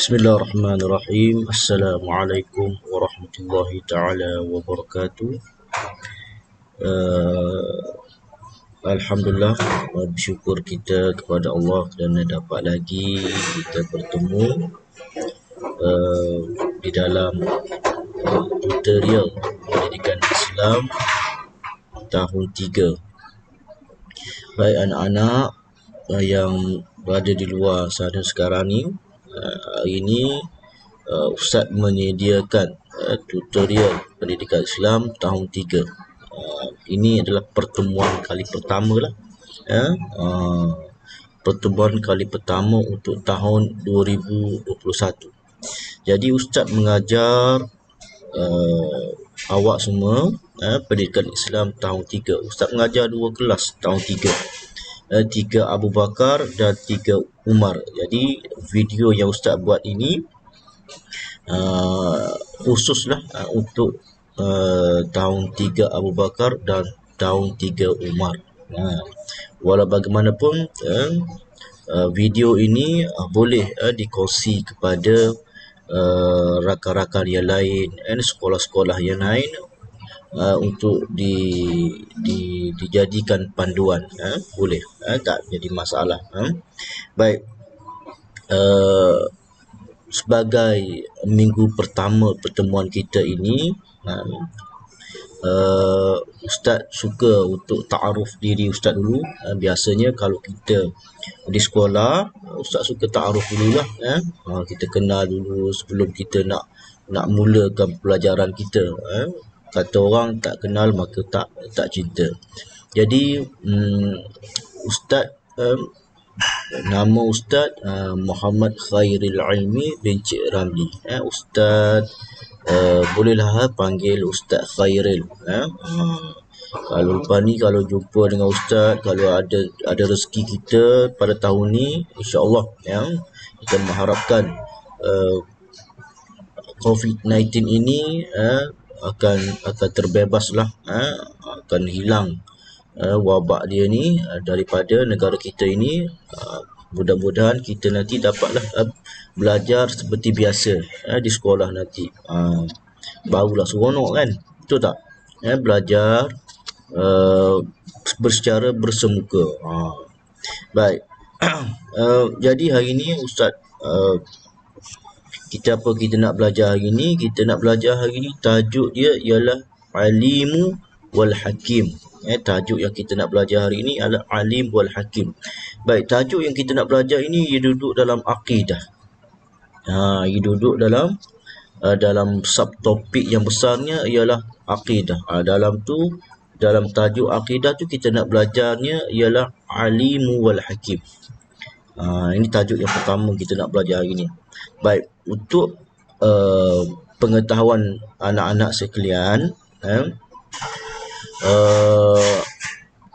Bismillahirrahmanirrahim. Assalamualaikum warahmatullahi taala wabarakatuh. Alhamdulillah, bersyukur kita kepada Allah kerana dapat lagi kita bertemu di dalam tutorial pendidikan Islam tahun 3. Baik anak-anak yang berada di luar sana sekarang ni, hari ini Ustaz menyediakan tutorial pendidikan Islam tahun 3. Ini adalah pertemuan kali pertama lah, pertemuan kali pertama untuk tahun 2021. Jadi Ustaz mengajar awak semua pendidikan Islam tahun 3. Ustaz mengajar 2 kelas tahun 3. 3 Abu Bakar dan 3 Umar. Jadi video yang Ustaz buat ini khususlah untuk tahun 3 Abu Bakar dan tahun 3 Umar. Walau bagaimanapun video ini boleh dikongsi kepada rakan-rakan yang lain, sekolah-sekolah yang lain, untuk dijadikan panduan, boleh, tak jadi masalah. Baik, sebagai minggu pertama pertemuan kita ini, Ustaz suka untuk ta'aruf diri Ustaz dulu. Biasanya kalau kita di sekolah, Ustaz suka ta'aruf dululah, kita kenal dulu sebelum kita nak mulakan pelajaran kita. Kata orang tak kenal maka tak cinta. Jadi Ustaz, nama Ustaz Muhammad Khairil Ilmi bin Cik Ramli. Ustaz bolehlah panggil Ustaz Khairil. Kalau lepas ni kalau jumpa dengan Ustaz, kalau ada rezeki kita pada tahun ni, insya-Allah kita mengharapkan COVID-19 ini akan terbebaslah, akan hilang wabak dia ni daripada negara kita ini. Mudah-mudahan kita nanti dapatlah belajar seperti biasa di sekolah nanti. Barulah seronok kan, betul tak? Belajar secara bersemuka. Baik. Jadi hari ini Ustaz, kita nak belajar hari ini? Kita nak belajar hari ini, tajuk dia ialah Alimu wal Hakim. Tajuk yang kita nak belajar hari ini adalah Alim wal Hakim. Baik, tajuk yang kita nak belajar ini ia duduk dalam akidah. Ia duduk dalam subtopik yang besarnya ialah akidah. Dalam tajuk akidah tu kita nak belajarnya ialah Alimu wal Hakim. Ini tajuk yang pertama kita nak belajar hari ini. Baik, untuk pengetahuan anak-anak sekalian,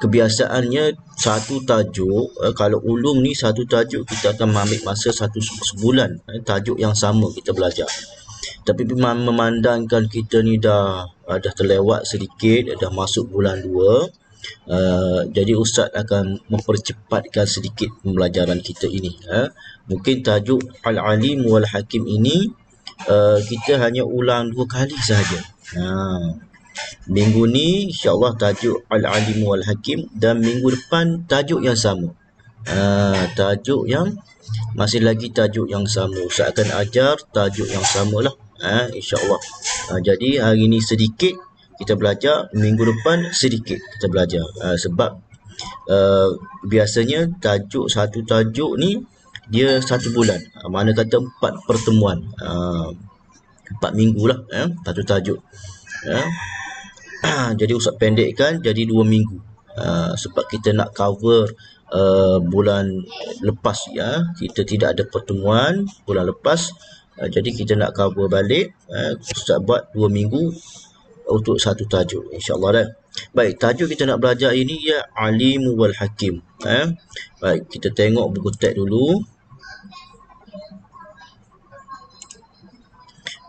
kebiasaannya satu tajuk, kalau ulum ni satu tajuk kita akan ambil masa sebulan, tajuk yang sama kita belajar. Tapi memandangkan kita ni dah terlewat sedikit, dah masuk bulan 2, jadi Ustaz akan mempercepatkan sedikit pembelajaran kita ini. Mungkin tajuk Al-Alim wal Hakim ini kita hanya ulang 2 kali sahaja. Minggu ni insya-Allah tajuk Al-Alim wal Hakim, dan minggu depan tajuk yang sama. Tajuk yang masih lagi tajuk yang sama. Ustaz akan ajar tajuk yang samalah, insya-Allah. Jadi hari ni sedikit kita belajar, minggu depan sedikit kita belajar. Sebab biasanya satu tajuk ni dia 1 bulan. Mana kata 4 pertemuan, 4 minggu lah, satu tajuk. Jadi Ustaz pendekkan jadi 2 minggu, sebab kita nak cover bulan lepas, kita tidak ada pertemuan bulan lepas, jadi kita nak cover balik. Ustaz buat 2 minggu untuk satu tajuk, insya-Allah dah. Baik, tajuk kita nak belajar ini ya Alimu wal Hakim. Baik, kita tengok buku teks dulu.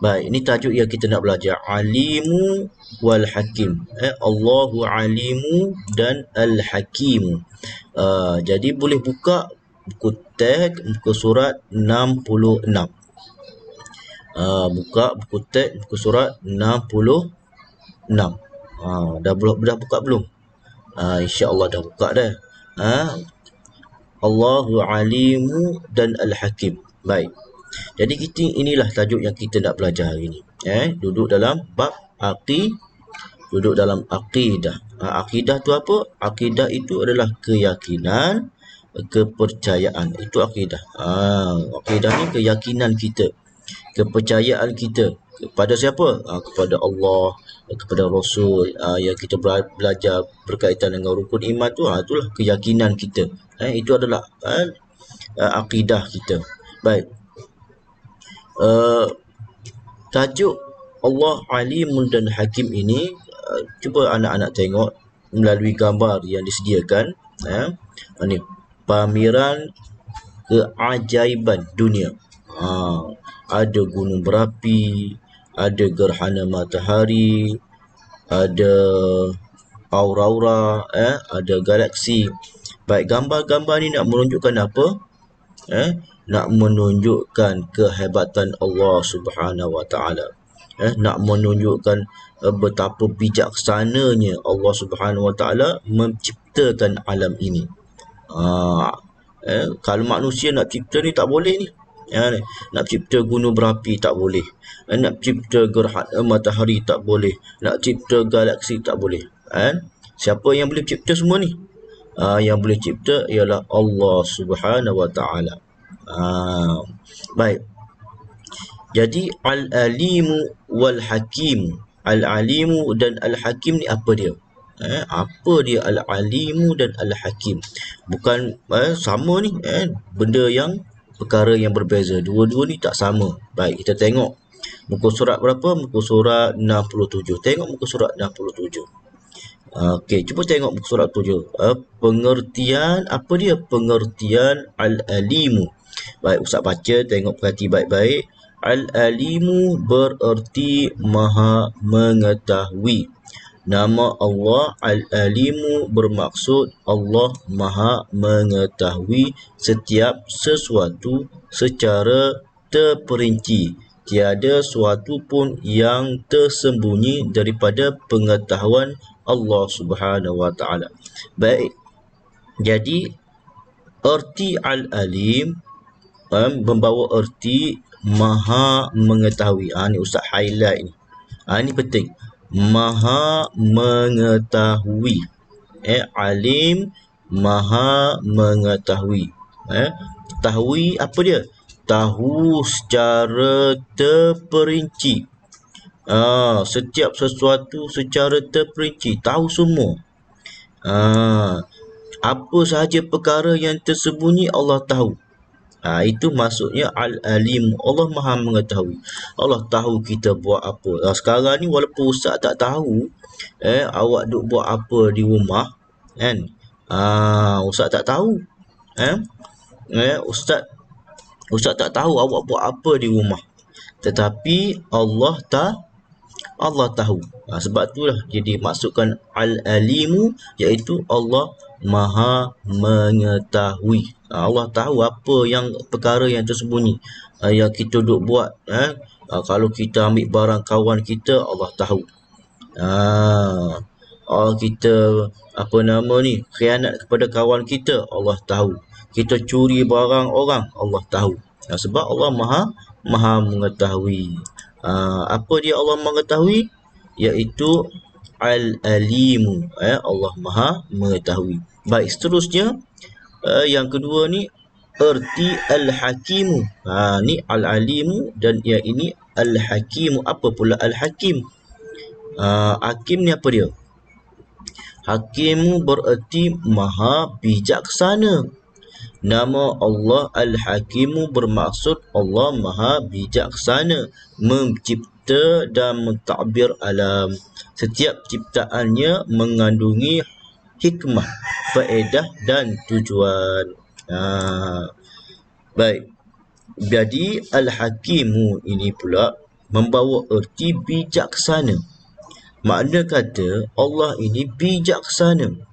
Baik, ini tajuk yang kita nak belajar, Alimu wal Hakim. Allahu Alimu dan Al-Hakimu. Jadi boleh buka buku teks, muka surat 66. Buka buku teks, buku surat 66. Dah buka belum? InsyaAllah dah buka dah. Allahu alimu dan al-hakim. Baik. Jadi inilah tajuk yang kita nak belajar hari ni. Duduk dalam bab duduk dalam akidah. Akidah tu apa? Akidah itu adalah keyakinan, kepercayaan. Itu akidah. Akidah ni keyakinan kita, kepercayaan kita kepada siapa? Kepada Allah, kepada Rasul. Yang kita belajar berkaitan dengan rukun iman tu, itulah keyakinan kita. Itu adalah akidah kita. Baik. Tajuk Allah Alimun dan Hakim ini, cuba anak-anak tengok melalui gambar yang disediakan. Ini pameran keajaiban dunia. Ada gunung berapi, ada gerhana matahari, ada aurora, ada galaksi. Baik, gambar-gambar ni nak menunjukkan apa? Nak menunjukkan kehebatan Allah Subhanahu Wa Taala. Nak menunjukkan betapa bijaksananya Allah Subhanahu Wa Taala menciptakan alam ini. Kalau manusia nak cipta ni tak boleh ni. Nak cipta gunung berapi tak boleh. Nak cipta gerhana matahari tak boleh. Nak cipta galaksi tak boleh. Siapa yang boleh cipta semua ni? Yang boleh cipta ialah Allah Subhanahu Wa Taala. Baik. Jadi al-alimu wal hakim. Al-alimu dan al-hakim ni apa dia? Apa dia al-alimu dan al-hakim? Bukan sama ni, benda yang perkara yang berbeza. Dua-dua ni tak sama. Baik, kita tengok muka surat berapa? Muka surat 67. Tengok muka surat 67. Okey, cuba tengok muka surat 7. Pengertian apa dia? Pengertian al-alimu. Baik, Ustaz baca, tengok perhati baik-baik. Al-alimu bererti maha mengetahui. Nama Allah Al-alimu bermaksud Allah maha mengetahui setiap sesuatu secara terperinci. Tiada suatu pun yang tersembunyi daripada pengetahuan Allah Subhanahu Wa Taala. Baik. Jadi erti al-alim membawa erti maha mengetahui. Ni Ustaz highlight ni. Ni penting. Maha mengetahui. Alim maha mengetahui. Tahui apa dia? Tahu secara terperinci. Setiap sesuatu secara terperinci, tahu semua. Apa sahaja perkara yang tersembunyi Allah tahu. Itu maksudnya al-alim. Allah maha mengetahui. Allah tahu kita buat apa. Sekarang ni walaupun Ustaz tak tahu awak duk buat apa di rumah, kan? Ustaz tak tahu. Ustaz tak tahu awak buat apa di rumah. Tetapi Allah tahu. Sebab itulah jadi masukkan al-alimu, iaitu Allah maha mengetahui. Allah tahu apa yang perkara yang tersembunyi yang kita duk buat. Kalau kita ambil barang kawan kita, Allah tahu. Kita khianat kepada kawan kita, Allah tahu. Kita curi barang orang, Allah tahu. Sebab Allah maha mengetahui. Apa dia Allah mengetahui? Iaitu al-alimu. Allah maha mengetahui. Baik, seterusnya yang kedua ni erti al-hakimu. Ni al-alimu dan yang ini al-hakimu. Apa pula al-hakim? Hakim ni apa dia? Hakimu bererti maha bijaksana. Nama Allah al-hakimu bermaksud Allah maha bijaksana mencipta dan mentadbir alam. Setiap ciptaannya mengandungi hikmah, faedah dan tujuan. Baik. Jadi al-hakimu ini pula membawa erti bijaksana. Makna kata Allah ini bijaksana.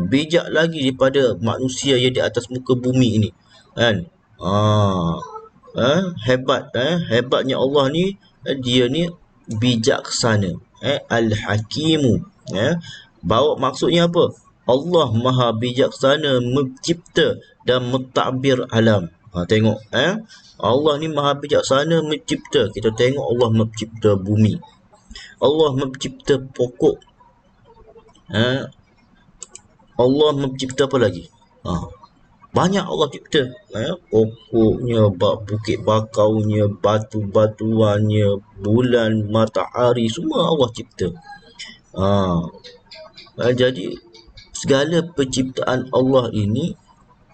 Bijak lagi daripada manusia yang di atas muka bumi ini, kan? Hebatnya Allah ni, dia ni bijaksana, al-hakimu. Bawa maksudnya apa? Allah maha bijaksana mencipta dan mentadbir alam. Tengok, Allah ni maha bijaksana mencipta. Kita tengok Allah mencipta bumi, Allah mencipta pokok, Allah mencipta apa lagi? Banyak Allah cipta, pokoknya, bukit bakaunya, batu-batuannya, bulan, matahari, semua Allah cipta. Jadi segala penciptaan Allah ini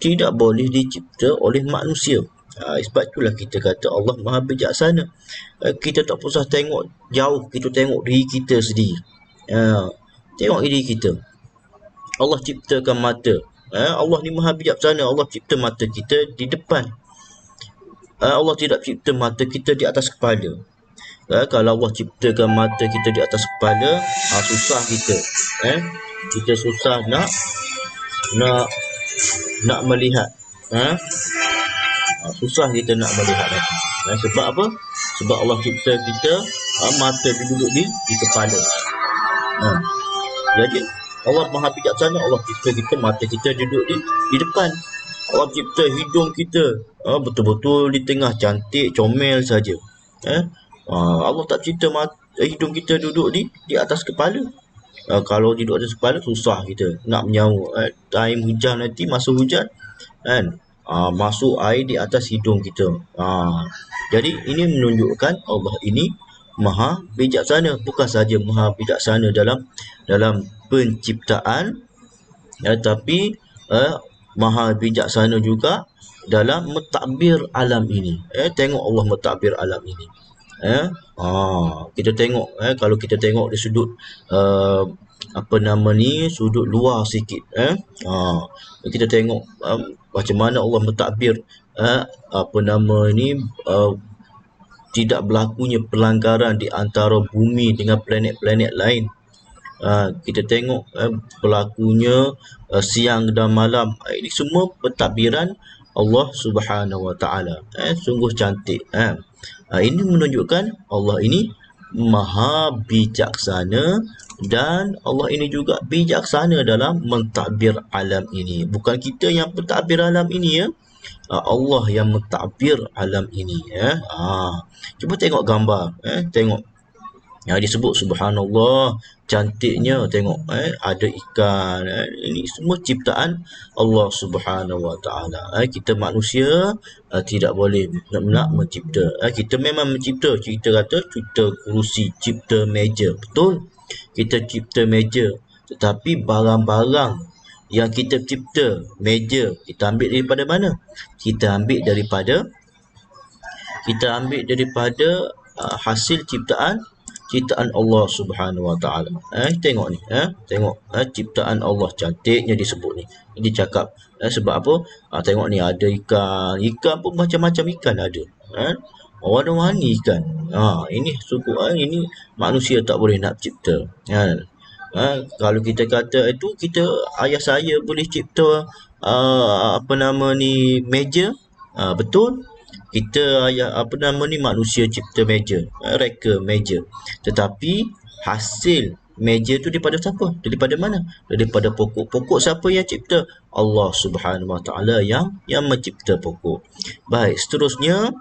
tidak boleh dicipta oleh manusia. Sebab itulah kita kata Allah maha bijaksana. Kita tak usah tengok jauh, kita tengok diri kita sendiri. Tengok diri kita. Allah ciptakan mata. Allah ni maha bijaksana. Allah cipta mata kita di depan. Allah tidak cipta mata kita di atas kepala. Kalau Allah ciptakan mata kita di atas kepala, susah kita. Kita susah nak melihat. Susah kita nak melihat. Sebab apa? Sebab Allah cipta kita, mata dia duduk di kepala. Jadi Allah maha bijaksana. Allah cipta kita, mata kita duduk di depan. Allah cipta hidung kita, betul-betul di tengah, cantik, comel saja. Allah tak cipta hidung kita duduk di atas kepala. Kalau duduk atas kepala, susah kita nak menyawa. Time hujan nanti, masa hujan, masuk air di atas hidung kita. Jadi ini menunjukkan Allah ini maha bijaksana. Bukan saja maha bijaksana dalam penciptaan, tapi maha bijaksana juga dalam mentadbir alam ini. Tengok Allah mentadbir alam ini. Kita tengok, kalau kita tengok di sudut sudut luar sikit, kita tengok macam mana Allah mentadbir tidak berlakunya pelanggaran di antara bumi dengan planet-planet lain. Kita tengok berlakunya siang dan malam. Ini semua pentadbiran Allah Subhanahu Wa Taala. Sungguh cantik. Ini menunjukkan Allah ini maha bijaksana, dan Allah ini juga bijaksana dalam mentadbir alam ini. Bukan kita yang mentadbir alam ini, Allah yang mentadbir alam ini. Cuba tengok gambar, tengok. Disebut subhanallah, cantiknya. Tengok, ada ikan. Ini semua ciptaan Allah Subhanahu Wa Taala. Kita manusia tidak boleh nak mencipta. Kita memang mencipta. Kita kata cipta kerusi, cipta meja. Betul, kita cipta meja. Tetapi barang-barang yang kita cipta, meja, kita ambil daripada mana? Kita ambil daripada hasil ciptaan Allah Subhanahu Wa Taala. Tengok ni, tengok ciptaan Allah, cantiknya disebut ni. Dia cakap sebab apa? Tengok ni, ada ikan pun macam-macam ikan ada. Warna-warni ikan. Ini ini manusia tak boleh nak cipta. Kalau kita kata itu, ayah saya boleh cipta meja. Betul, kita manusia cipta meja, reka meja. Tetapi hasil meja tu daripada siapa? Daripada mana? Daripada pokok. Pokok siapa yang cipta? Allah Subhanahu Wa Taala yang mencipta pokok. Baik, seterusnya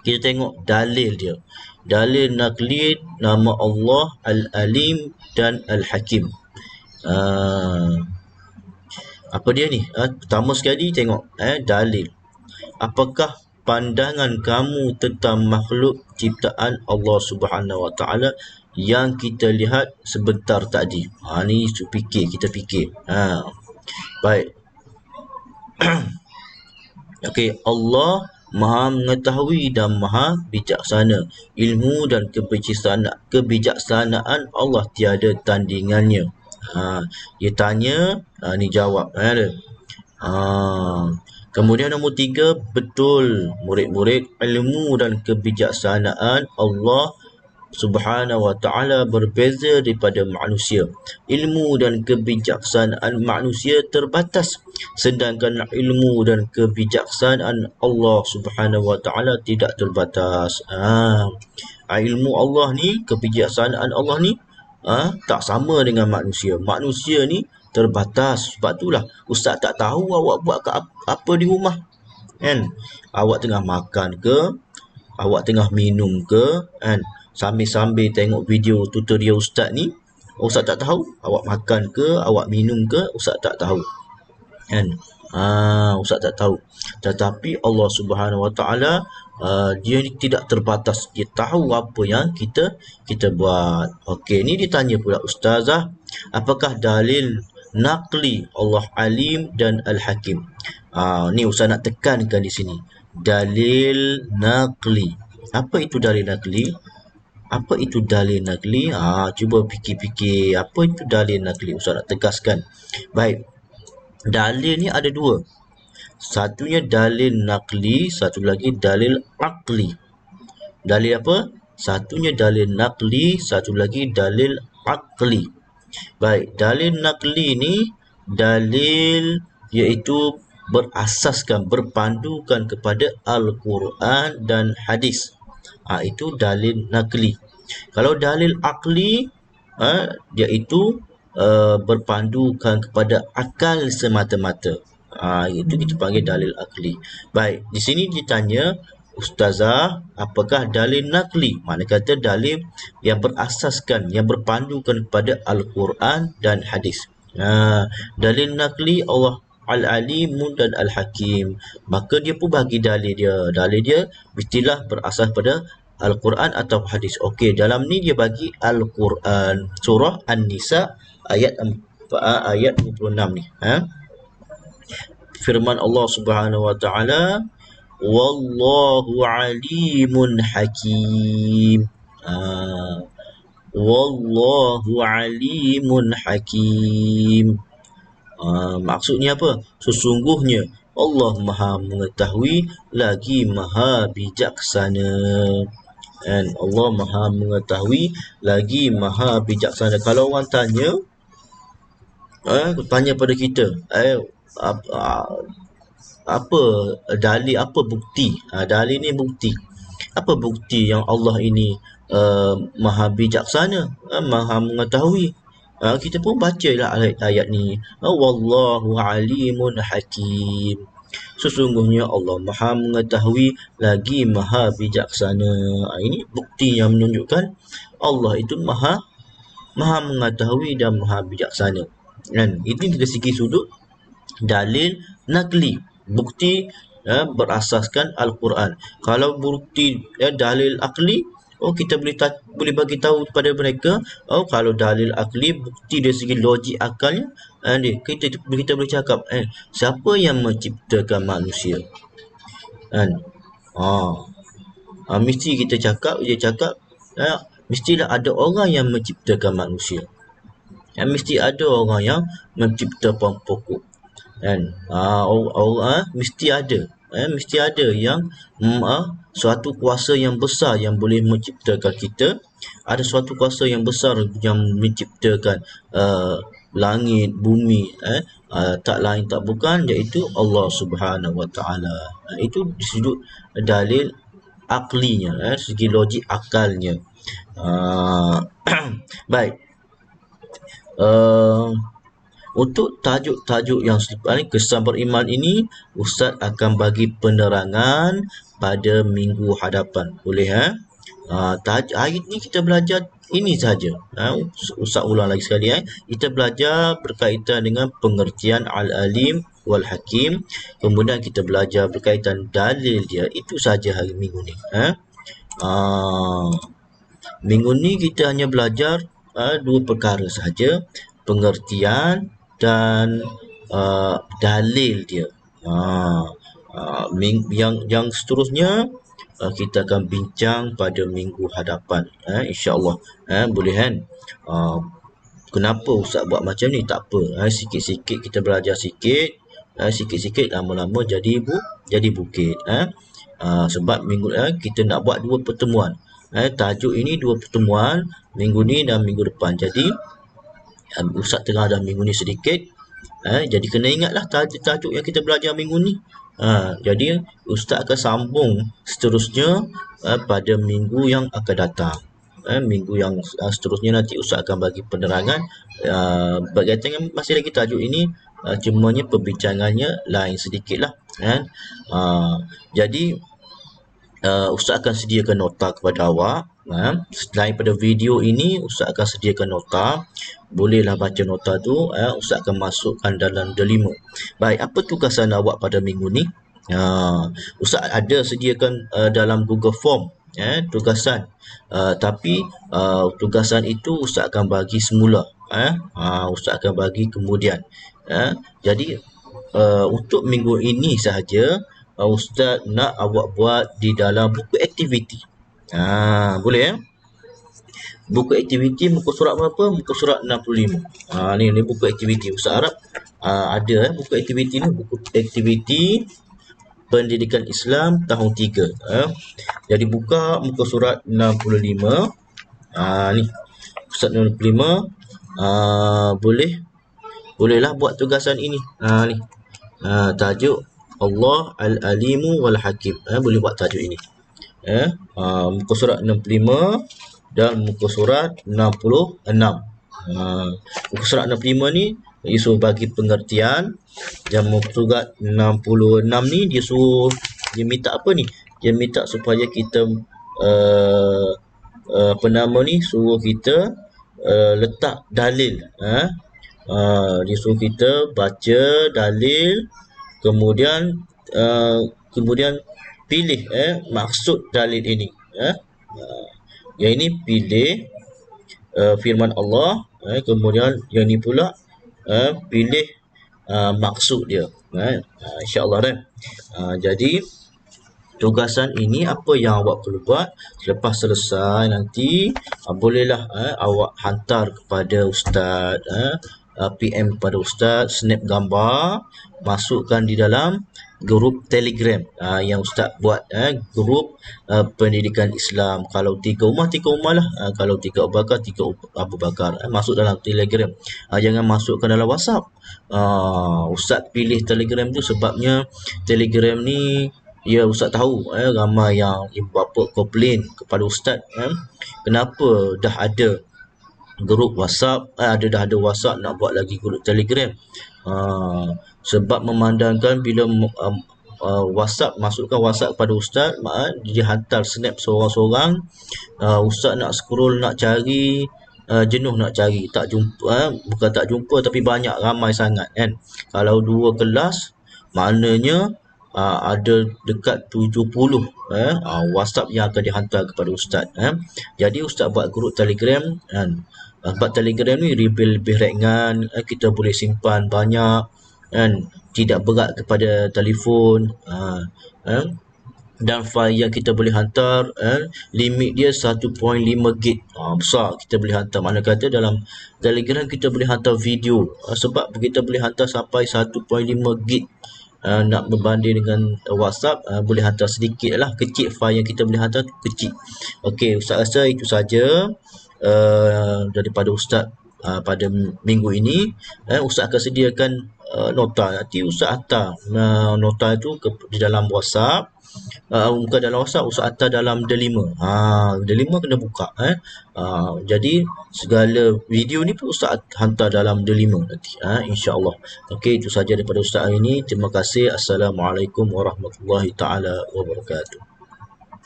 kita tengok dalil dia. Dalil naqli, nama Allah Al-Alim dan Al-Hakim. Apa dia ni? Pertama sekali tengok dalil. Apakah pandangan kamu tentang makhluk ciptaan Allah Subhanahu Wa Taala yang kita lihat sebentar tadi? Ni kita fikir. Baik. Okey, Allah maha mengetahui dan maha bijaksana. Ilmu dan kebijaksanaan Allah tiada tandingannya. Dia tanya, ni jawab. Kemudian nombor 3, betul murid-murid, ilmu dan kebijaksanaan Allah Subhanahu wa ta'ala berbeza daripada manusia. Ilmu dan kebijaksanaan manusia terbatas, sedangkan ilmu dan kebijaksanaan Allah Subhanahu wa ta'ala tidak terbatas. Ilmu Allah ni, kebijaksanaan Allah ni tak sama dengan manusia. Manusia ni terbatas. Sebab itulah ustaz tak tahu awak buat apa di rumah, kan? Awak tengah makan ke, awak tengah minum ke, kan? Sambil-sambil tengok video tutorial ustaz ni, ustaz tak tahu awak makan ke, awak minum ke, ustaz tak tahu, kan? Ustaz tak tahu. Tetapi Allah Subhanahu wa ta'ala dia ni tidak terbatas. Dia tahu apa yang kita buat. Okey, ni ditanya pula ustazah, apakah dalil naqli Allah Alim dan Al-Hakim? Ni ustaz nak tekankan di sini. Dalil naqli. Apa itu dalil naqli? Apa itu dalil naqli? Cuba fikir-fikir. Apa itu dalil naqli? Ustaz nak tegaskan. Baik. Dalil ni ada dua. Satunya dalil naqli, satu lagi dalil aqli. Dalil apa? Satunya dalil naqli, satu lagi dalil aqli. Baik, dalil naqli ni dalil iaitu berasaskan, berpandukan kepada Al-Quran dan hadis. Itu dalil naqli. Kalau dalil aqli iaitu berpandukan kepada akal semata-mata. Itu kita panggil dalil aqli. Baik, di sini ditanya ustazah, apakah dalil naqli? Mana kata dalil yang berasaskan, yang berpandukan kepada Al-Quran dan hadis. Dalil naqli Allah Al-Alim dan Al-Hakim. Maka dia pun bagi dalil dia. Dalil dia mestilah berasas pada Al-Quran atau hadis. Okey, dalam ni dia bagi Al-Quran. Surah An-Nisa ayat 26 ni. Firman Allah Subhanahu wa ta'ala, wallahu alimun hakim. Wallahu alimun hakim. Maksudnya apa? Sesungguhnya Allah Maha mengetahui lagi Maha bijaksana. Dan Allah Maha mengetahui lagi Maha bijaksana. Kalau orang tanya pada kita, apa dalil, apa bukti? Dalil ni bukti. Apa bukti yang Allah ini Maha bijaksana, Maha mengetahui? Kita pun bacalah ayat ni. Wallahu alimun hakim. Sesungguhnya Allah Maha mengetahui lagi Maha bijaksana. Ini bukti yang menunjukkan Allah itu Maha mengetahui dan Maha bijaksana. Dan ini dari segi sudut dalil naqli, bukti berasaskan Al-Quran. Kalau bukti dalil akli, kita boleh bagi tahu kepada mereka, kalau dalil akli, bukti dari segi logik akalnya, kita boleh cakap, siapa yang menciptakan manusia? Mesti kita cakap, mestilah ada orang yang menciptakan manusia. Mesti ada orang yang menciptakan pokok. Mesti ada yang suatu kuasa yang besar yang boleh menciptakan kita. Ada suatu kuasa yang besar yang menciptakan langit, bumi, tak lain tak bukan iaitu Allah Subhanahu wa ta'ala. Itu di sudut dalil aklinya, segi logik akalnya. Baik. Untuk tajuk-tajuk yang selepas ni, kesan beriman ini, Ustaz akan bagi penerangan pada minggu hadapan. Boleh? Hari ni kita belajar ini saja. Ustaz ulang lagi sekali. Kita belajar berkaitan dengan pengertian Al-Alim wal-Hakim. Kemudian kita belajar berkaitan dalil dia. Itu saja hari minggu ni. Minggu ni kita hanya belajar dua perkara saja, pengertian dan dalil dia. Yang seterusnya kita akan bincang pada minggu hadapan, insya-Allah. Boleh kan? Kenapa Ustaz buat macam ni? Tak apa, sikit-sikit kita belajar sikit, sikit-sikit lama-lama jadi bukit. Sebab minggu kita nak buat dua pertemuan. Tajuk ini 2 pertemuan, minggu ni dan minggu depan. Jadi Ustaz tengah dah minggu ni sedikit. Jadi kena ingatlah tajuk yang kita belajar minggu ni. Jadi Ustaz akan sambung seterusnya pada minggu yang akan datang. Minggu yang seterusnya nanti Ustaz akan bagi penerangan berkaitan dengan masih lagi tajuk ini, cumanya perbincangannya lain sedikit lah kan. Jadi Ustaz akan sediakan nota kepada awak. Selain pada video ini, Ustaz akan sediakan nota. Bolehlah baca nota tu. Ustaz akan masukkan dalam delima. Baik, apa tugasan awak pada minggu ni? Ustaz ada sediakan dalam Google Form tugasan, tapi tugasan itu Ustaz akan bagi semula. Ustaz akan bagi kemudian. Jadi untuk minggu ini sahaja, Ustaz nak awak buat di dalam buku aktiviti. Boleh buku aktiviti muka surat berapa? Muka surat 65. Ni buku aktiviti. Ustaz harap ada buku aktiviti ni, buku aktiviti Pendidikan Islam tahun 3. Jadi buka muka surat 65. Ni Ustaz 65. Bolehlah buat tugasan ini. Ni tajuk Allah Al-Alimu Wal-Hakim. Boleh buat tajuk ini. Muka surat 65 dan muka surat 66. Muka surat 65 ni dia suruh bagi pengertian, dan muka surat 66 ni dia minta apa ni? Dia minta supaya kita suruh kita letak dalil. Dia suruh kita baca dalil, kemudian pilih maksud dalil ini. Yang ini pilih firman Allah, kemudian yang ini pula pilih maksud dia. InsyaAllah kan. Jadi tugasan ini apa yang awak perlu buat selepas selesai nanti, bolehlah awak hantar kepada Ustaz, PM kepada Ustaz, snap gambar, masukkan di dalam grup Telegram yang Ustaz buat, grup pendidikan Islam. Kalau 3 rumah lah. Kalau 3 Abu Bakar, 3 Abu Bakar. Masuk dalam Telegram. Jangan masukkan dalam WhatsApp. Ustaz pilih Telegram tu sebabnya Telegram ni Ustaz tahu ramai yang ibu bapa komplain kepada Ustaz, kenapa dah ada grup WhatsApp, dah ada WhatsApp nak buat lagi grup Telegram. Sebab memandangkan bila WhatsApp, masukkan WhatsApp kepada Ustaz, dia hantar snap seorang-seorang, Ustaz nak scroll, nak cari, jenuh nak cari, tak jumpa. Bukan tak jumpa, tapi banyak, ramai sangat kan. Kalau 2 kelas, maknanya ada dekat 70 WhatsApp yang akan dihantar kepada Ustaz. Jadi Ustaz buat grup Telegram kan. Sebab Telegram ni lebih ringan, kita boleh simpan banyak kan, tidak berat kepada telefon, dan file yang kita boleh hantar, limit dia 1.5 gig. Besar kita boleh hantar. Mana kata dalam Telegram kita boleh hantar video, sebab kita boleh hantar sampai 1.5 gig. Nak berbanding dengan WhatsApp, boleh hantar sedikit lah, kecil file yang kita boleh hantar tu kecil. Okey, Ustaz rasa itu saja daripada Ustaz pada minggu ini. Ustaz akan sediakan nota. Nanti Ustaz hantar nota itu di dalam WhatsApp. Bukan dalam WhatsApp, Ustaz hantar dalam delima. Delima kena buka. Jadi segala video ni pun Ustaz hantar dalam delima nanti. InsyaAllah. Okey, itu saja daripada Ustaz hari ini. Terima kasih. Assalamualaikum warahmatullahi taala wabarakatuh.